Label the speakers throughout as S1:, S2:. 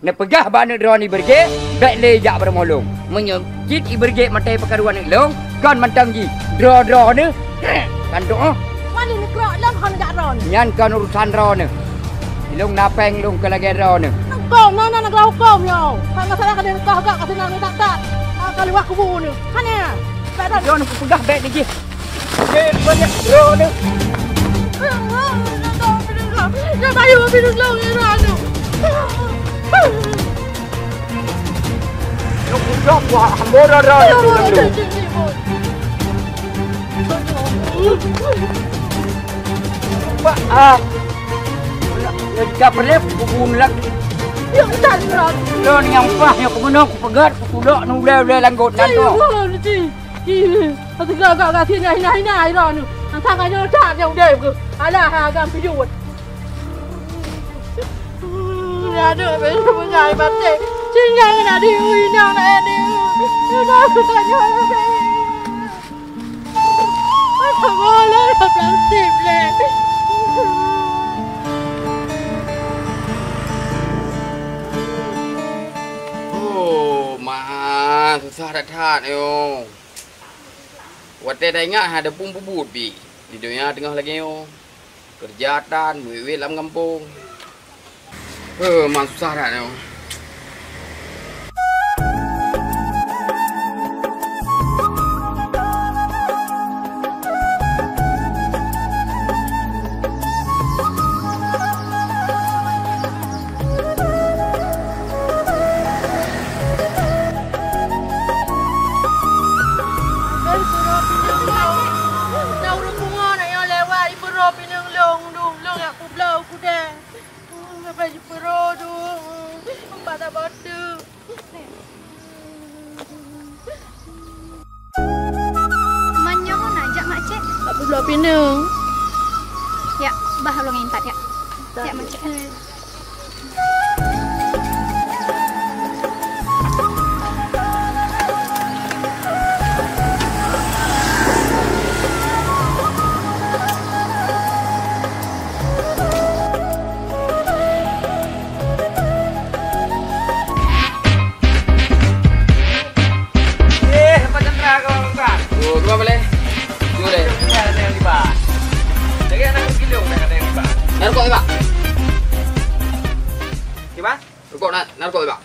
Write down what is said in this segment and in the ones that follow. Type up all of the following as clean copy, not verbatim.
S1: ne pegah bana drone iberge baik le jak bermolong menyejit iberge matai perkaruan ni long kon mantang ji draw ne kan doh
S2: mana ni kerak lang kan jak ron
S1: nyan kan urusan ron ne long napeng long ke lagi ron ne
S2: kau nana nak lau kau yo kan masalah kan kau agak kat senang ni tak kali wak kubu ni kan ya tak
S1: drone pegah baik ni ji banyak drone ne
S2: ya bayu bidung long ni ron tu
S1: long pegah wah hambora ron Pak, jika perlu kubun lagi.
S2: Ya tak ron.
S1: Lo ni yang pah yang kubun aku pegat, kudak nu le langgut nan tu.
S2: Aku gak thiên này rồi nè. Thằng anh nó trả nhau đều cơ. Ai là hà gam ví dụ. Nhà được với một ngày bắt để chứ nhau là đi ui nhau là đi. Nó cả nhau về. Thằng ơi lên hợp làm xịp lên.
S1: Susah dah tahan yo. Wate dah ingat ada pun bubut bi. Di dunia tengah lagi yo. Kerjaan, duit dalam kampung. Memang susah dah yo.
S2: Belah pinang.
S3: Ya, bah lo ngintat ya. Ya macet. Narko ba?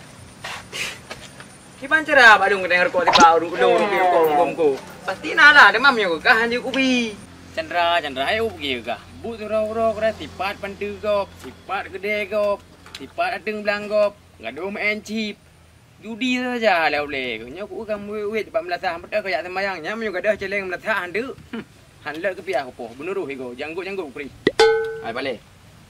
S3: Kiban cara badung kedeng narko di bawah udung ngomku. Pasti nala demam yo ka hanji ubi. Chandra ayo pergi ka. Bu ro kra tipat pantu gop, tipat gede gop, tipat adeng belang gop, ngadom encip. Judi saja lewle. Nya ku kam wet ba melatah pada kaya semayang nya yo gadah celeng melatah handu. Hanle ke pia ko benuruh igo janggut pri. Ai balik.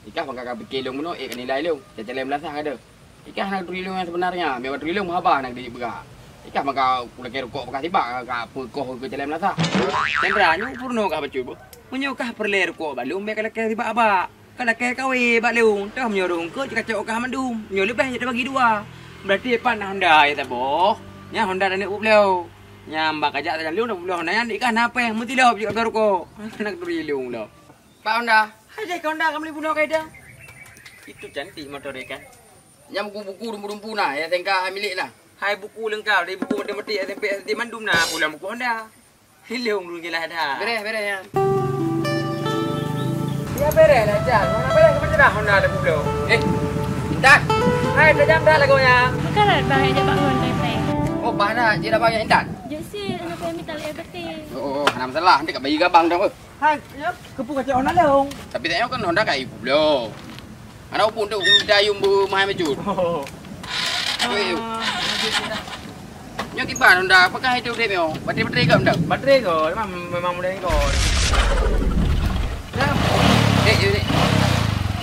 S3: Ikah bangka pikir long meno nilai long. Celeng melatah ada. Ikah nak trilong yang sebenarnya, memang trilong habah nak diberak. Ikah maka kulak rokok bekas tiba ka pekoh ke jalan melasa. Cendra nyu purno ka bacu bu. Menyukah perle rokok balung mek kalak tiba aba. Kalak kawe balung, dah menyorong ke cakap ka mandum. Nyo lebih nya bagi dua. Berarti pan Honda ya boh. Nya Honda dan up leu. Nya mbak ajak jalan lu nak Honda yang ikah napa mesti dah juga rokok. Nak trilong dah. Pak Honda, hai Honda kamu libuno kaida. Itu cantik motor kan. Yang buku rumpu-rumpu nah, yang tengkah milik lah. Hai buku lengkap dari buku matematik SMP di Mandum nah, pulang buku Honda. Hilung dulu gila dah. Beres ya. Ya beres dah Jan. Mana beres ke macam Honda ada buku. Intan. Hai dah jam dah lagu ya. Bukan bang aja bangun lepai.
S1: Oh, bahana je dah banyak Intan.
S3: Jesi anak kami tak leh betul.
S1: Oh, ada masalah. Nanti kat bagi gabang dah.
S2: Hai, kepu kacau Honda leung.
S1: Tapi tengok kan Honda kat ibu lo. Anak pun tu dayung bermain mejut. Nyo kipan Honda, apakah itu dia meo? Bateri ke benda?
S4: Bateri ke? Memang mudah ni kot.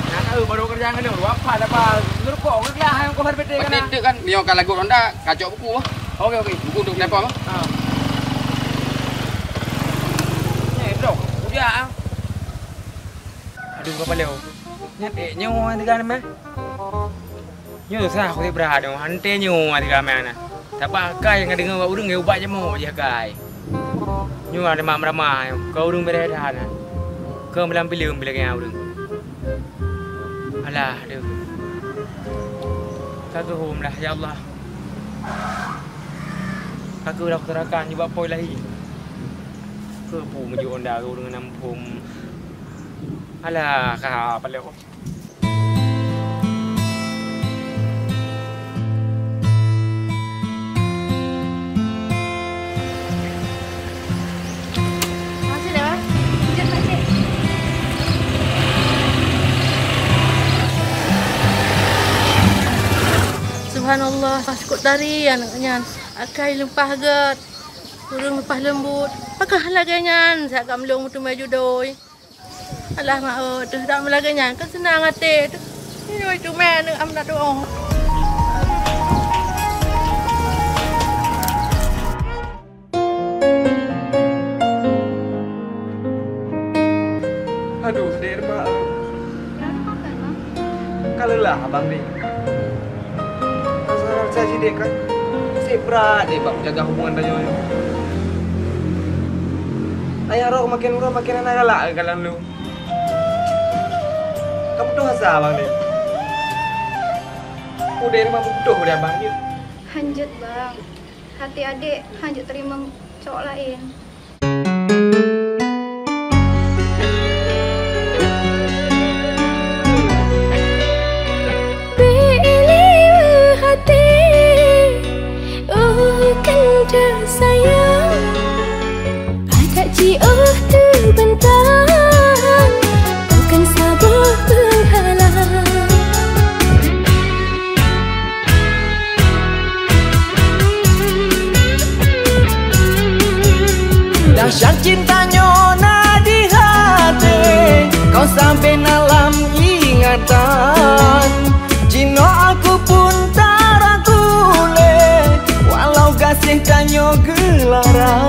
S4: Nak tahu baru kerja kan dia apa apa. Ngerukok ke lah yang kau bateri kan.
S1: Bateri kan nyo kan lagu Honda kacau buku. Okey. Buku untuk laptop.
S4: Ni bro, udah. Aduh kau leo. Nyo tiga nama. Nyo sah aku berada. Hante nyo tiga mana. Tapi kai yang dengar urung nge ubah je mau je kai. Nyo ada ramah. Kau urung berada na. Kau melam pilih urung. Alah, aduh. Satu home lah, ya Allah. Aku dah kuterakan juga poi lahi. Ke pu menuju onda aku dengan nampum. Alah, kah apa leo?
S2: Masih dah. Sekejap masih. Subhanallah, pasukut dari anaknya. Akai lempah gat. Turun lempah lembut. Pakah laganya. Saya kat melung tu maju doi. Alah mak tu tak melaganya. Kan senang hati tu. Ini tu mana am nak doa.
S4: Aduh, Derma. Kalau lah abang ni. Masalah saya sini kan. Berat deh bang jaga hubungan tanya ni. Ayah roh makin anak galak kalau lu. Kamu tuh asa bang ni. Udah rumah butuh dia bang ni.
S5: Hanjut bang, hati adik hanjut terima cowok lain.
S6: Sayang, ada jiwa terbentang, bukan sabar penghalang.
S7: Dahsyat cintanya di hati, kau sampai dalam ingatan. Cino aku pun tak ragu le, walau kasih kanyo gelaran.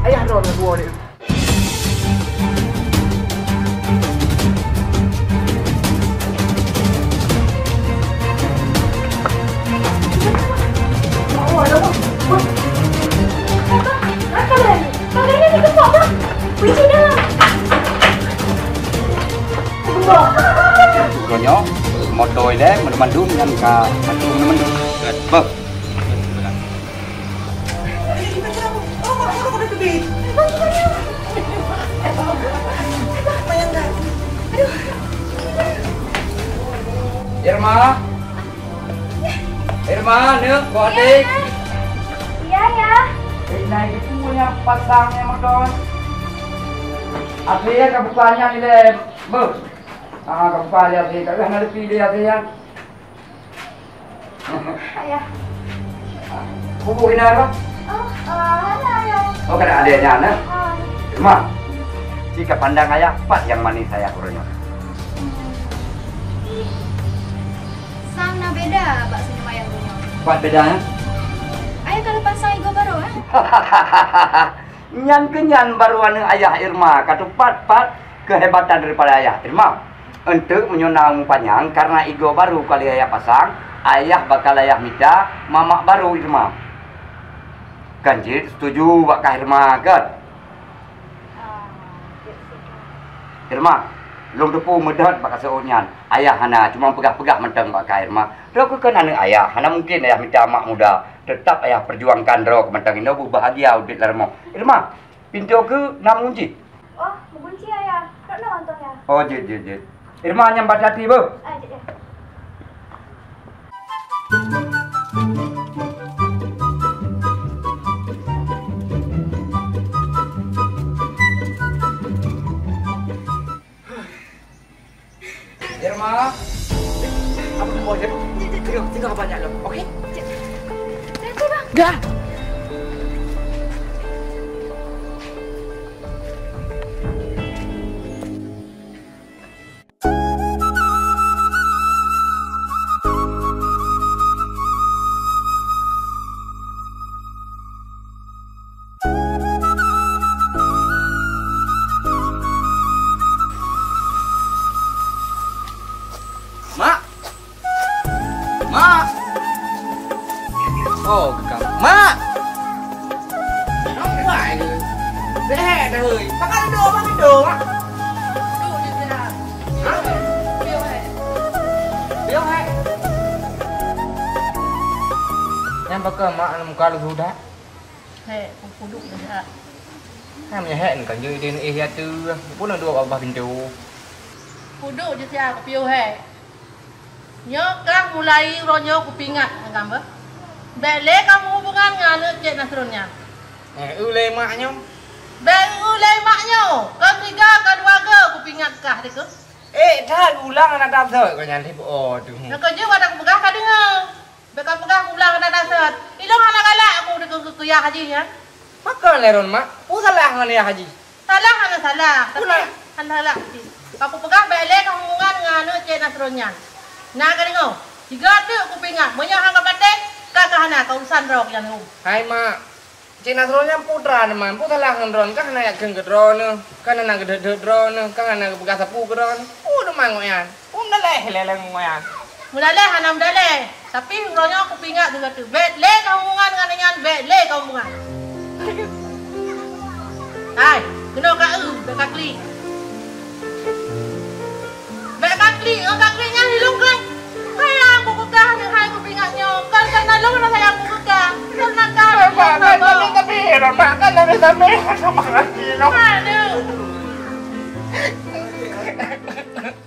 S4: Ayah roh nak buat ni.
S1: Konyo, motor deh, mandum dengan ka, mandum. Bang. Irma, nước gọi đi.
S5: Iya ya.
S1: Cái này cái punya pasangnya motor. Akhirnya kebukaannya ini deh, bu. Ah, kebuka lihat sih, kalian ada pilih lihat ya.
S5: Ayah.
S1: Hubungin apa?
S5: Ada ayah.
S1: Oh, kan adanya, nah. Irma, jika pandang ayah, pas yang manis saya kurangnya.
S5: Sana beda bakso ayam punya.
S1: Pas bedanya?
S5: Ayah kalau pasang ego baru
S1: Nyan kenyan baru ayah Irma, katupat kehebatan daripada ayah Irma. Untuk menyonang panjang karena ego baru kali ayah pasang, ayah bakal ayah minta mamak baru Irma. Kanjit setuju bakal Irma kan? Irma, long tepu medat bakal seonyan. Ayah hana cuma pegah-pegah mentang bakal Irma. Roko kan anu ayah, hana mungkin ayah minta mak muda. Tetap ayah perjuangkan rok mentang ini bahagia udit larmo. Irma, pintu ke nam kunci.
S5: Oh, kunci ayah. Tak nak nonton ya.
S1: Oh, jit. Irma nyambat hati, Bu.
S5: Jit ya.
S1: Irma,
S4: Apa mau je? Tinggal banyak lo, okey?
S2: Dah.
S4: Deh, dah heuy. Pakai duduk, pakai duduk.
S2: Duduk je dah.
S4: Hah?
S2: Biar hai.
S4: Biar hai. Yang pakai mak muka lu sudah.
S2: Hai, duduk je dah.
S4: Hai menyehat kan je dia ya tu. Pun nak dua abah pintu.
S2: Duduk je dah ke piu hai. Nyokang mulai ronyo kupingat gambar. Bele kamu hubungan dengan Cik Nasrunnya.
S4: Ulai maknya.
S2: Ulai maknya. Kau tiga, kau dua ke kupingat kah dia ke?
S4: Dah ulang anak dasar kau nyanyi oh tu.
S2: Nak kerja pada aku pegah kau dengar. Beka pegah ulang anak dasar. Ilong anak galak aku ke kuliah haji ya.
S4: Maka leron mak. Salah dengan ya haji.
S2: Salah anak salah. Tapi salah. Aku pegah bele kamu hubungan dengan Cik Nasrunnya. Nah kau dengar. Tiga tu kupingat. Banyak hang kapaten. Kakak kau urusan rok yang lu.
S4: Hai mak. Cik Nasrulnya putra teman. Putra lah ngendron kan anak yang gedron. Kan anak gedron. Kan anak bekas sapu gedron. Udah mangoyan. Udah leleng ngoyan.
S2: Mulai hanam daleh. Tapi uronya aku pingat juga tu. Bet le kau hubungan dengan dengan bet le kau hubungan. Hai, kena bet kakli. Bet kakli, kaklinya hilung kan. Hai aku pegah ni hai aku pingatnya. Kalau tak nak lalu saya aku pegah. Kalau nak kau.
S4: Tapi mak kan lebih sampai sama lagi.
S2: Aduh.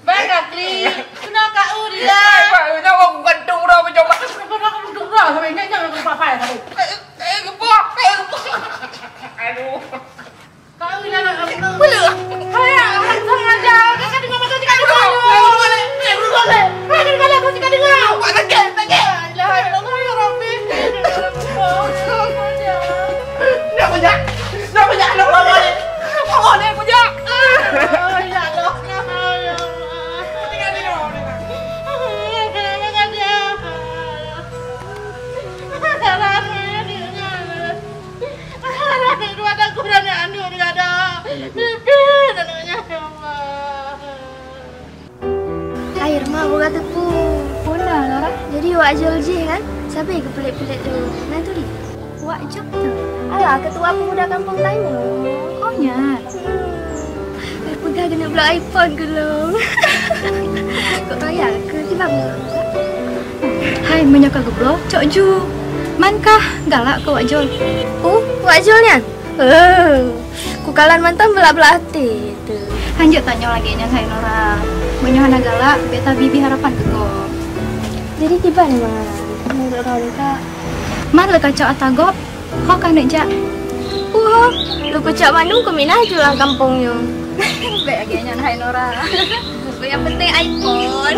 S2: Bet kakli, kena kau dia.
S4: Mak itu aku gantung dah macam mak.
S2: Kena kau duduk dah sampai nyanyi aku papai tadi.
S4: Gebok. Aduh.
S2: Kau ini nak apa? Boleh. Hai, hang aja. Kakak dengar macam cakap dulu. Boleh. Hai, kalau aku cakap dengar.
S4: Pak sakit.
S2: Lah, ya Rabbi.
S4: Nak punya. Nak boleh. Boleh punya.
S2: Ya Allah.
S5: Air mah bukan tepung. Puna Nora. Jadi wak jol je kan? Siapa yang kepelik-pelik tu? Nah tu dia. Wak jol tu. Alah, ketua pemuda kampung tanya. Oh nyat. Pegang kena pula iPhone ke long. Kok raya ke? Tiba
S6: Hai, menyokak geblo, cok ju. Mankah galak ke wak jol?
S5: Wak jol ni? Ku kalan mantan belak-belak hati tu.
S6: Lanjut tanya lagi nya saya Nora. Menyohana galak, beta bibi harapan ke go.
S5: Jadi tiba ni mah. Menurut kau ni kak.
S6: Man le kacau atagop. Ho kan nek jak.
S5: Lu kucak manu ke minah je lah kampungnya.
S6: Baik lagi nya hai Nora.
S5: Yang penting iPhone.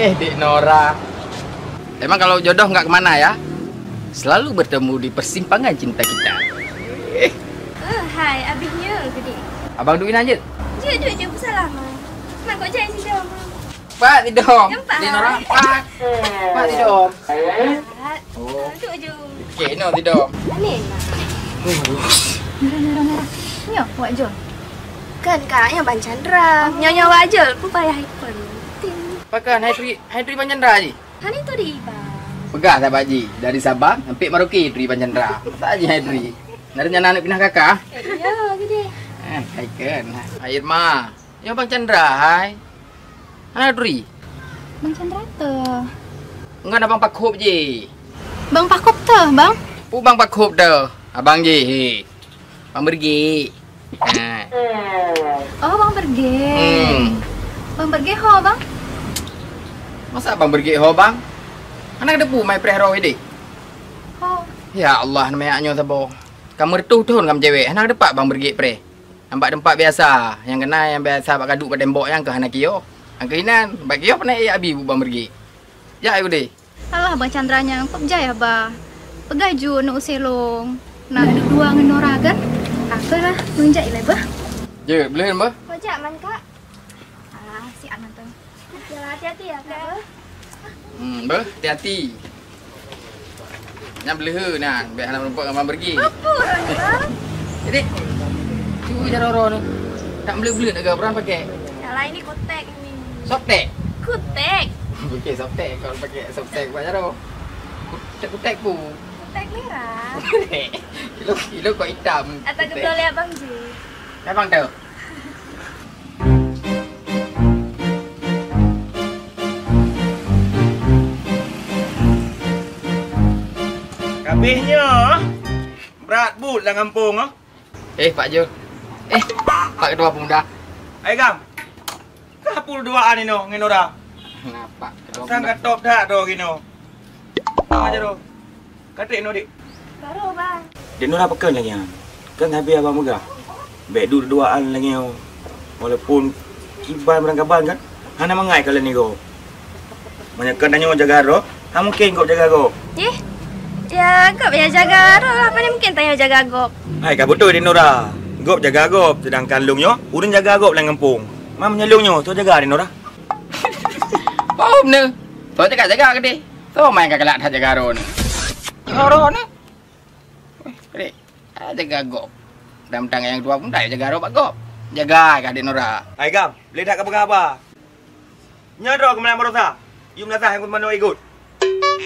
S1: Dik Nora. Emang kalau jodoh nggak kemana ya? Selalu bertemu di persimpangan cinta kita.
S5: Hai, abisnya gede.
S1: Abang duin aja.
S5: Je, salah mah. Mak kau jangan tidur mah.
S1: Pak tidur.
S5: Nampak?
S1: Dik Nora. Pak tidur.
S5: Oh. Duduk je.
S1: Okey, no tidur.
S5: Anin lah.
S6: Nora. Nyo, wak jol.
S5: Kan kak yang Ban Chandra. Nyonya wak jol pun payah iPhone.
S1: Pakan Haidri Panchandra je.
S5: Hani tu di bang.
S1: Pegah tak Pak Haji? Dari Sabah sampai Merauke Haidri Panchandra. Tak je Haidri. Nak rencana nak pindah kakak?
S5: Ya, gede.
S1: Hai kan. Air ma. Yang Bang Chandra hai. Haidri.
S6: Bang Chandra tu.
S1: Enggak ada Bang Pakop je.
S6: Bang Pakop tu, bang.
S1: Bang Pakop tu. Abang je. Bang pergi.
S6: Oh, bang pergi. Bang pergi ho, bang.
S1: Masa abang pergi ho bang? Anak debu mai prehro ini.
S6: Ho.
S1: Ya Allah namanya sabo. Kamu retuh tuhun kamu cewek. Anak depak bang pergi pre. Nampak tempat biasa. Yang kena yang biasa pak kaduk pada tembok yang ke anak kio. Yang kehinan bak kio pernah iya abi bang pergi. Ya ayo deh.
S6: Alah bang Chandranya kok jaya ba. Pegaju nu uselong. Nak dua ngenora kan? Apalah menjak ile ba.
S1: Je, boleh mbah?
S5: Wajak man kak.
S6: Alah si anak tu.
S5: Jalan hati-hati ya kak.
S1: Mbah, hati-hati. Jangan beleha nah, biar anak nampak abang pergi.
S5: Apa orang bang?
S1: Jadi cara orang ni. Tak boleh nak beran pakai.
S5: Yang lain ni kotek ni.
S1: Softtek.
S5: Kutek.
S1: Okey, softtek. Kalau pakai softtek buat cara. Kutek pun.
S5: Kutek merah.
S1: Kilo kau hitam.
S5: Atau kedua oleh abang je.
S1: Abang tahu.
S8: Habisnya berat but dalam kampung ah.
S1: Pak Jul. Pak Ketua Pemuda.
S8: Ai gam. Kapul duaan ni no ngen ora.
S1: Kenapa? Ketua
S8: Sang
S1: Pemuda.
S8: katop dak do gino. Apa aja do. Katik no dik.
S5: Baru bang.
S8: Dia nora pekan lagi ah. Kan habis abang megah. Baik duaan lagi oh. Walaupun iban berangkaban kan. Hana mangai kala ni go. Banyak tanya jaga ro. Ha mungkin kau jaga go.
S5: Ya, gop ya jaga roh lah. Mana mungkin tanya jaga gop.
S8: Hai kau betul dia nora. Gop jaga gop sedangkan lungnya urang jaga gop dalam kampung. Mam nyelungnya tu jaga dia nora.
S1: Pom ni. So jaga ke dia? So main kakelak dah jaga ro ni. Ro ni. Dek, jaga gop. Dalam tang yang tua pun tak jaga ro pak gop. Jaga ke dia Nora.
S8: Hai gam, boleh tak apa-apa. Nyadro ke mana marosa? You menasah yang mana ikut.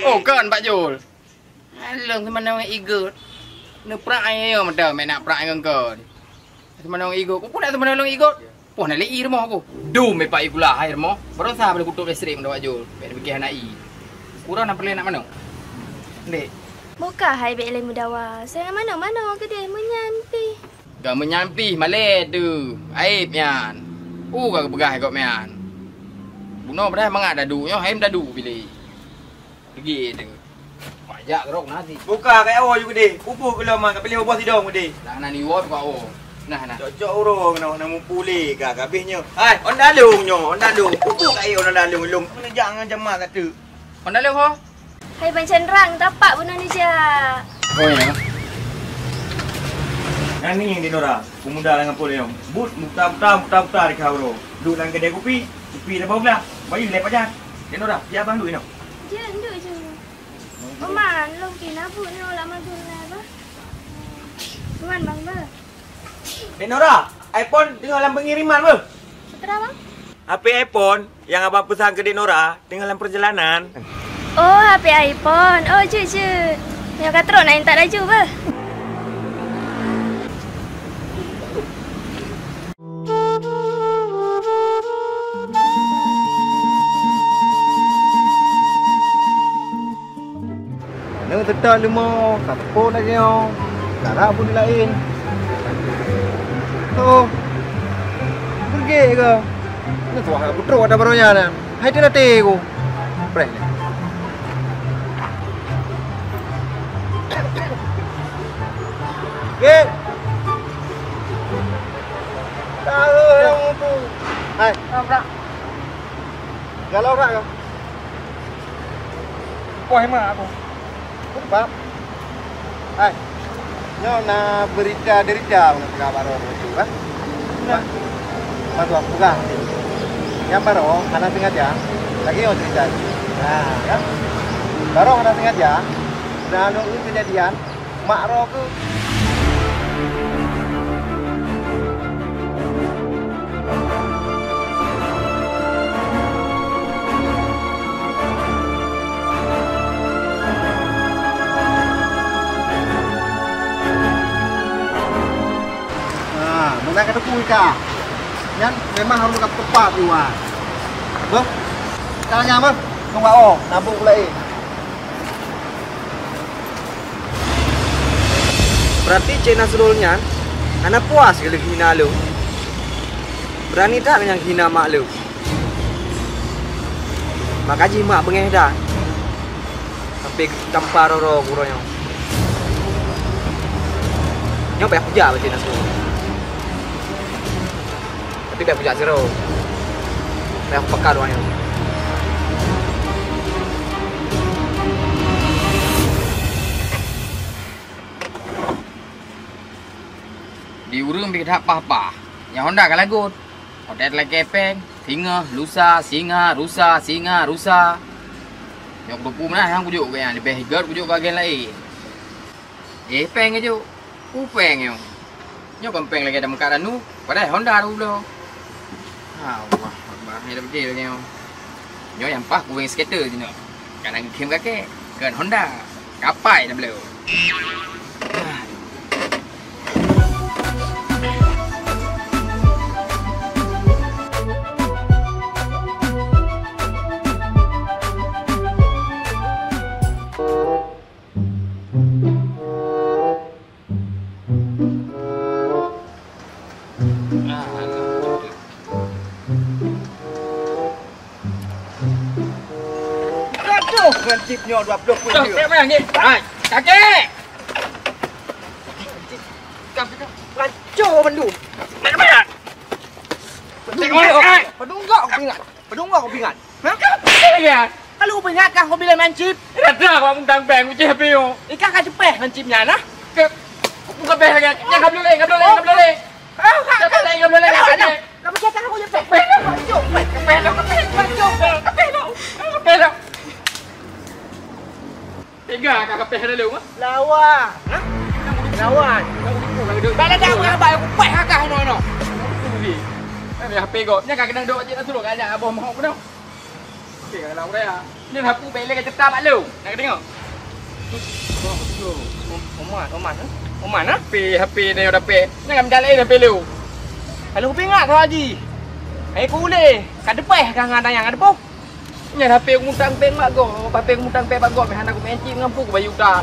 S1: Oh kan Pak Jul. Alang mana orang ikut. Ni prak ayo macam main nak prak dengan kau. Mana orang ikut. Kau pun nak mana orang ikut. Puh nak lei rumah aku. Du me pak ikulah air mo. Baru sah boleh kutuk listrik mendak Pak Jul. Baik fikir anak i. Kurang nak perlu nak mana? Dek.
S5: Buka hai bek lemu dawa. Saya mana-mana kedai menyampi.
S1: Gak menyampi malai tu. Aib yan. Gak begah kau mian. Bunuh dah mangat dadu. Yo haim dadu pilih. Pergi tu. Pajak kerok nasi.
S8: Buka kat awak juga deh. Pupu kalau mak pilih ubah sidong deh.
S1: Dah nani wot kau. Nah.
S8: Cocok urung nak pulih kah habisnya. Hai, on dalungnya, on dalung. Pupu kat on dalung lung. Kena jangan jamak kata.
S1: On dalung ho.
S5: Hai Bang Chandra, tapak bunuh ni je.
S1: Oh ya.
S8: Yang ni yang dinora, pemuda dengan poliom. But muta di kau. Duduk dalam kedai kopi dah bau belah. Bayu lepas jalan. Dinora, dia abang duduk ni.
S5: Je, duduk je. Oman, long kina bu ni olah magun lah ba. Tuan bang ba.
S8: Dinora, iPhone tengah dalam pengiriman ber.
S5: Betul bang?
S8: HP iPhone yang abang pesan ke Dinora tengah dalam perjalanan.
S5: Oh, HP iPhone. Oh, je. Yang kata nak minta laju ba.
S9: Nang tedak lemo, kapur lagi yo. Darah pun lain. Oh. Pergi ke? Ni tuah putra ada barunya nah. Hai dia nak tegu. Preh. Ke? Tahu yang tu. Hai, apa? Galau tak ke?
S4: Poh mak aku.
S9: Sebab hai nyo na berita untuk kabar itu kan nah bantu aku kan yang baru anak sengaja lagi mau cerita nah kan baru anak sengaja dan nunggu kejadian mak roku Nak kata puika, yang memang harus tepat juga. Ber, caranya apa? Tunggu nabung lagi.
S8: Berarti Cik Nasrulnya anak puas kalau hina lu. Berani tak yang hina mak lu? Makaji mak bengeh dah. Sampai tampar roro kuronya. Nyok banyak puja Cik Nasrul. Tapi biar puja zero. Biar aku pekar doangnya.
S1: Di urung bikin apa-apa. Yang Honda kan lagu. Hotel lagi kepeng. Singa, rusa. Yang berpu mana yang kujuk yang lebih higar kujuk bagian lain. Peng aja. Upeng yang. Nyo kempeng lagi ada muka danu. Padahal Honda dulu. Allah, Akbar. Ini dah betul lagi. Nyo yang pah kuing skater je no. Kadang kem kakek. Kan Honda. Kapai dah beliau.
S3: Cipnya 20 pun dia.
S1: Kakek mana ni? Hai, kakek.
S3: Kacau bendu.
S1: Mana mana?
S3: Pedunggak kau pingat. Pedunggak kau pingat. Hah?
S1: Ya.
S3: Kalau kau pingat kan kau bila main chip.
S1: Dah kau mungtang bang uji HP yo.
S3: Ikan kan cepeh main chipnya nah.
S1: Bukan bang lagi. Jangan boleh.
S3: Kau cakap aku je cepeh.
S1: Kepel. Tiga kakak peh dah lu.
S3: Lawan. Lawan. Bala dah aku bayar aku peh hakah no.
S1: Ni HP kau. Ni kakak kena duk je nak suruh ajak abah mau pun. Okey kalau dah. Ni HP beli ke cetak mak lu. Nak tengok.
S3: Oman ah?
S1: HP ni dah pe. Jangan menjalai HP lu.
S3: Kalau kau pingat kau haji. Aku boleh. Kad peh kan ngadang ada pun.
S1: Ni HP aku mutang peng mak kau. HP aku mutang peng mak kau. Mehan aku main cip ngampu ke bayu utar.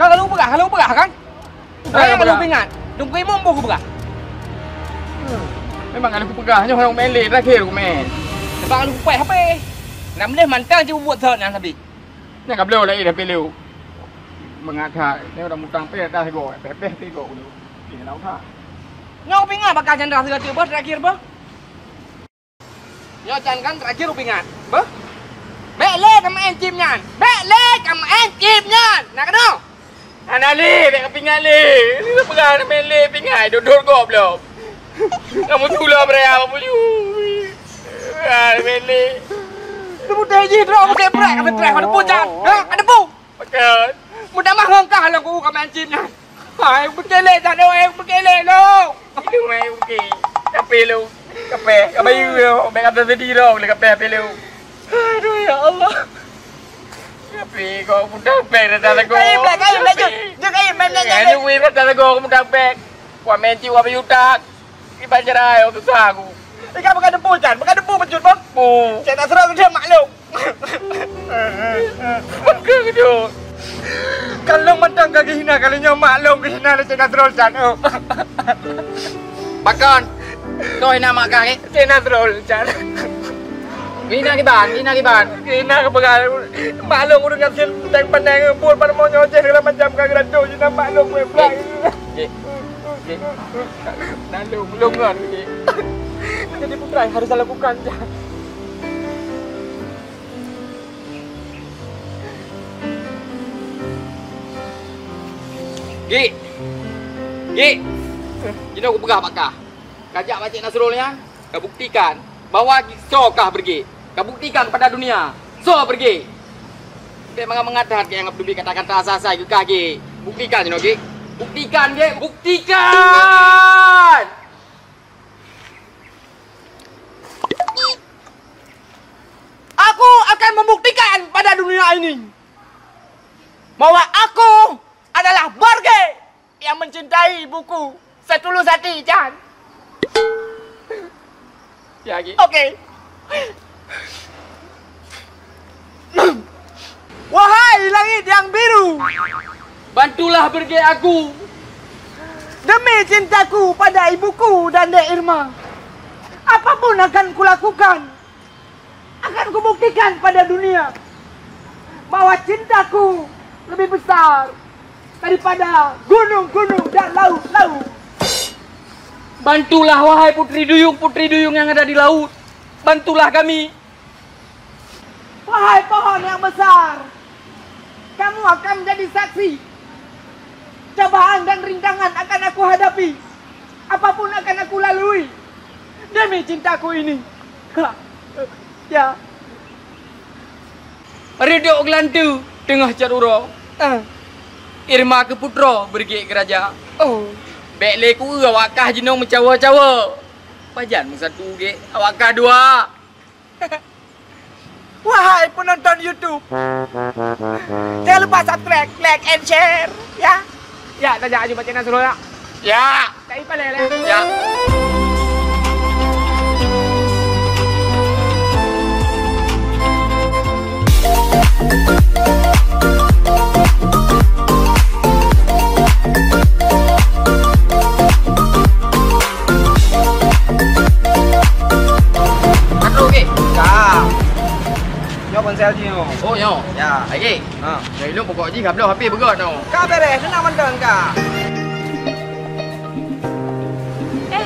S3: Kau kalau berah kan? Kalau pingat. Tunggu imam pun aku berah.
S1: Memang ada aku pegahnya orang main late terakhir aku main.
S3: Sebab kalau peh HP. Nak boleh mantang je buat third nak habis.
S1: Ni enggak boleh lagi HP lu. Mengathak. Ni dah mutang peng dah go. Peh tigo dulu. Ni lau tha.
S3: Nyau pingat bakal candra terakhir bah terakhir bah. Nyau kan terakhir lu pingat. Bah. Bele kamu encimnya. Bele kamu encimnya. Nak kena?
S1: Anak le, bek pingat le. Ni dah pegang main le pingat. Duduk kau belum. Kamu tulah berea apa you. Main le.
S3: Tu mudah je drop mudah break apa track ada pujan. Ha, ada pu.
S1: Pegang.
S3: Mudah mah hangkah lah aku kamu encimnya. Hai, berkelek tak ada berkelek lo.
S1: Itu main okey. Kape lu. Kape. Kabayu lu. Bek ada sedih dah boleh kape HP lu.
S3: Aduh ya Allah.
S1: Kape kau mutang peng dah lagu.
S3: Kayu je. Kayu main
S1: Ni wei dah lagu aku mutang peng. Kau main cip apa yutak. Iban cerai aku susah aku.
S3: Ikan bukan debu Chan, bukan debu pencut bang. Saya tak serang dia maklum.
S1: Pegang tu.
S3: Kalau mentang kaki hina, kalau nyawa maklum ke hina le Cina Troll Chan.
S1: Bakon. Kau hina mak kaki.
S3: Cina Troll Chan.
S1: Hina kiban.
S3: Hina ke pegang. Maklum udah ngasih tang pandang buat pada mau nyoceh segala macam kagak tu Cina maklum gue pelang.
S1: Belum kan.
S3: Jadi putra harus saya lakukan.
S1: Gi. Ini aku pegah pakah. Kajak Pakcik Nasrulnya, kau buktikan bahawa so kah pergi. Kau buktikan kepada dunia. So pergi. Dia mengatakan yang abdubi kata-kata asas-asas ke kah Gi. Buktikan you know Gi. Buktikan Gi. Buktikan.
S3: Aku akan membuktikan pada dunia ini bahwa aku adalah Borge yang mencintai buku setulus hati, Chan.
S1: Ya, Gi.
S3: Okey. Wahai langit yang biru,
S1: bantulah Borge aku.
S3: Demi cintaku pada ibuku dan Dek Irma, apapun akan kulakukan, akan kubuktikan pada dunia bahwa cintaku lebih besar daripada gunung-gunung dan laut-laut.
S1: Bantulah wahai putri duyung yang ada di laut. Bantulah kami.
S3: Wahai pohon yang besar, kamu akan menjadi saksi. Cobaan dan rintangan akan aku hadapi. Apapun akan aku lalui demi cintaku ini. Ya.
S1: Redok gelantu tengah caruro. Irma ke putra bergi ke raja.
S3: Oh.
S1: Bek leku awak kah jenong mencawa-cawa. Pajan satu ge, awak kah dua.
S4: Wahai penonton YouTube, jangan lupa subscribe, like, and share, ya. Ya, tajak jumpa channel Solo ya.
S1: Ya.
S4: Cai palele.
S1: Ya.
S4: Ponsel je.
S1: Oh, yo.
S4: Ya.
S1: Lagi.
S4: Ha.
S1: Dari lu pokok ji kabel HP begot no.
S4: Ka beres, nak mandang ka.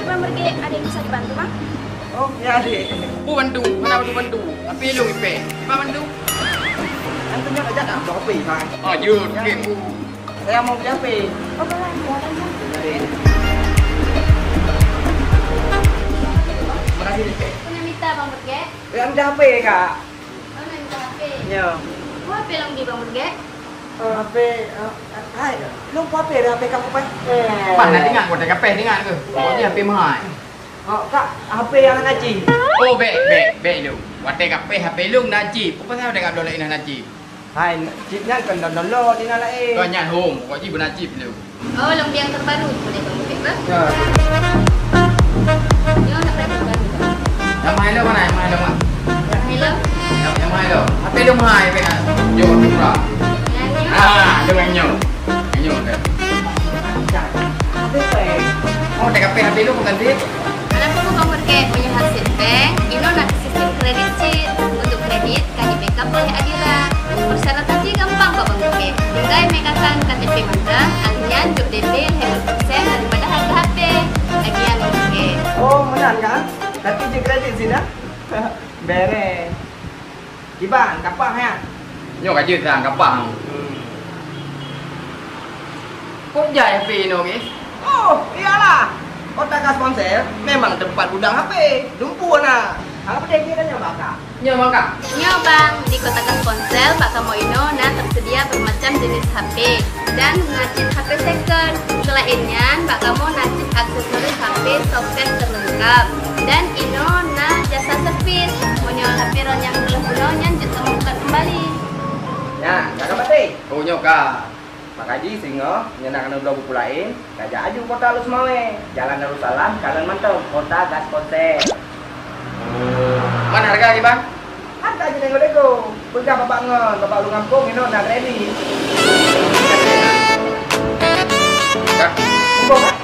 S5: Bang Merge, ada yang bisa dibantu, Bang?
S4: Oh, ya adik.
S1: Bantu, mana bantu. HP lu IP. Apa bantu?
S4: Antunya aja nak bawa HP, Bang.
S1: Oh, yun. Okey.
S4: Saya mau beli HP.
S5: Oh, boleh, silakan, Bang.
S4: Adik. Makasih, Dik.
S5: Punya minta, Bang Merge.
S4: Yang ada HP, Kak.
S5: Mana minta HP?
S4: Ya.
S5: Mau HP lang di Bang Merge?
S4: HP, hai, lu apa HP dah HP kamu, Pak?
S1: Pan nak dengar kau tak kapeh dengar ke? Pokoknya HP mahal.
S4: Oh, Kak, HP yang ngaji.
S1: Oh, baik lu. Watai kapeh HP lu naji. Apa pasal dak abdol lain naji?
S4: Hai, chipnya kan download di nala eh.
S1: Kau nyat home, pokoknya bernaji lu.
S5: Oh, lang yang terbaru boleh Bang Merge, Bang?
S4: Ya.
S5: Yo, nak beli terbaru, Bang.
S1: Yang mahal lu mana? Yang mahal lu mak?
S5: Hello?
S1: Yang mahal lu. HP lu mahal pe nak. Jom aku murah. Lu yang nyo. Nyo ke? Oh, dak kapeh HP lu bukan dit.
S5: Ada perlu Bang Merge punya hasil bank, Ino nak sistem kredit sheet. Untuk kredit, kami backup oleh Adira. Persyaratan sih gampang Pak Bang Merge. Tinggal mekakan KTP Manda, alian job DP, hemat persen daripada harga HP. Lagi yang Bang Merge.
S4: Oh, benar kan? Tapi je kredit sih dah. Beres. Iban, kapang ya.
S1: Nyo kaje sang kapang. Kok jaya HP no guys?
S4: Oh, iyalah. Kota Gas Ponsel memang tempat gudang HP. Dumpu nah. Apa dia kira nya bakal?
S1: Nyo mangka.
S5: Nyo Bang, di Kota Gang Ponsel, Pak Kamoino nah tersedia bermacam jenis HP dan ngacit HP second. Selainnya, Pak Kamo ngacit aksesoris HP software terlengkap dan Ino nah jasa servis. Menyewa HP ron yang belum gunanya juga temukan kembali.
S4: Ya, jangan mati.
S1: Oh nyo ka.
S4: Pak Haji singo nyenangkan dua buku lain. Gajah aju kota lu semawe. Jalan Darussalam, kalian mantau Kota Gas Ponsel.
S1: Mana harga lagi bang?
S4: Harga aja tengok deko. Pegang bapak ngon, bapak lu ngampung ini nak ready.
S1: Kak.
S4: Bukan, Pak?